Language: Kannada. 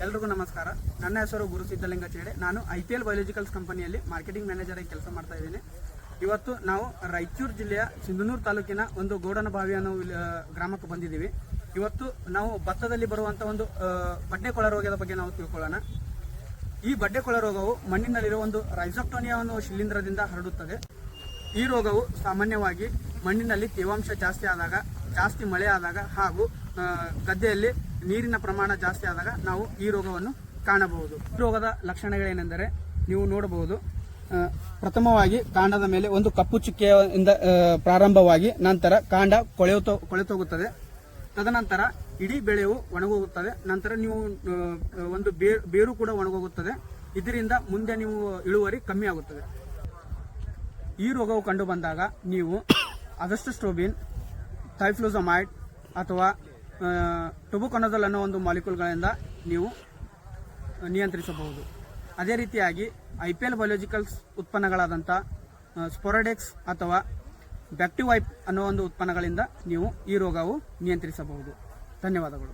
ಎಲ್ರಿಗೂ ನಮಸ್ಕಾರ. ನನ್ನ ಹೆಸರು ಗುರು ಸಿದ್ದಲಿಂಗ ಚೇಡೆ. ನಾನು IPL ಬಯೋಲಾಜಿಕಲ್ಸ್ ಕಂಪನಿಯಲ್ಲಿ ಮಾರ್ಕೆಟಿಂಗ್ ಮ್ಯಾನೇಜರ್ ಆಗಿ ಕೆಲಸ ಮಾಡ್ತಾ ಇದ್ದೀನಿ. ಇವತ್ತು ನಾವು ರಾಯಚೂರು ಜಿಲ್ಲೆಯ ಸಿಂಧನೂರು ತಾಲೂಕಿನ ಒಂದು ಗೋಡನಬಾವಿ ಅನ್ನೋ ಗ್ರಾಮಕ್ಕೆ ಬಂದಿದ್ದೀವಿ. ಇವತ್ತು ನಾವು ಭತ್ತದಲ್ಲಿ ಬರುವಂಥ ಒಂದು ಬಡ್ಡೆ ಕೊಳ ರೋಗದ ಬಗ್ಗೆ ನಾವು ತಿಳ್ಕೊಳ್ಳೋಣ. ಈ ಬಡ್ಡೆ ಕೊಳ ರೋಗವು ಮಣ್ಣಿನಲ್ಲಿರುವ ಒಂದು ರೈಸೋಪ್ಟೋನಿಯಾ ಅನ್ನೋ ಶಿಲೀಂಧ್ರದಿಂದ ಹರಡುತ್ತದೆ. ಈ ರೋಗವು ಸಾಮಾನ್ಯವಾಗಿ ಮಣ್ಣಿನಲ್ಲಿ ತೇವಾಂಶ ಜಾಸ್ತಿ ಆದಾಗ, ಜಾಸ್ತಿ ಮಳೆ ಆದಾಗ ಹಾಗೂ ಗದ್ದೆಯಲ್ಲಿ ನೀರಿನ ಪ್ರಮಾಣ ಜಾಸ್ತಿ ಆದಾಗ ನಾವು ಈ ರೋಗವನ್ನು ಕಾಣಬಹುದು. ಈ ರೋಗದ ಲಕ್ಷಣಗಳೇನೆಂದರೆ ನೀವು ನೋಡಬಹುದು. ಪ್ರಥಮವಾಗಿ ಕಾಂಡದ ಮೇಲೆ ಒಂದು ಕಪ್ಪು ಚುಕ್ಕೆಯಿಂದ ಪ್ರಾರಂಭವಾಗಿ ನಂತರ ಕಾಂಡ ಕೊಳೆತೋಗುತ್ತದೆ. ತದನಂತರ ಇಡೀ ಬೆಳೆಯು ಒಣಗೋಗುತ್ತದೆ. ನಂತರ ನೀವು ಒಂದು ಬೇರು ಕೂಡ ಒಣಗೋಗುತ್ತದೆ. ಇದರಿಂದ ಮುಂದೆ ನೀವು ಇಳುವರಿ ಕಮ್ಮಿ ಆಗುತ್ತದೆ. ಈ ರೋಗವು ಕಂಡು ಬಂದಾಗ ನೀವು ಅಜಸ್ಟೋಸ್ಟ್ರೋಬಿನ್, ಥೈಫ್ಲೂಸಮೈಡ್ ಅಥವಾ ಟೊಬುಕೊನಜೋಲ್ ಅನ್ನೋ ಒಂದು ಮಾಲಿಕ್ಯೂಲ್ಗಳಿಂದ ನೀವು ನಿಯಂತ್ರಿಸಬಹುದು. ಅದೇ ರೀತಿಯಾಗಿ IPL ಬಯೋಲಾಜಿಕಲ್ಸ್ ಉತ್ಪನ್ನಗಳಾದಂಥ ಸ್ಪೊರಾಡೆಕ್ಸ್ ಅಥವಾ ಬ್ಯಾಕ್ಟಿವೈಪ್ ಅನ್ನೋ ಒಂದು ಉತ್ಪನ್ನಗಳಿಂದ ನೀವು ಈ ರೋಗವು ನಿಯಂತ್ರಿಸಬಹುದು. ಧನ್ಯವಾದಗಳು.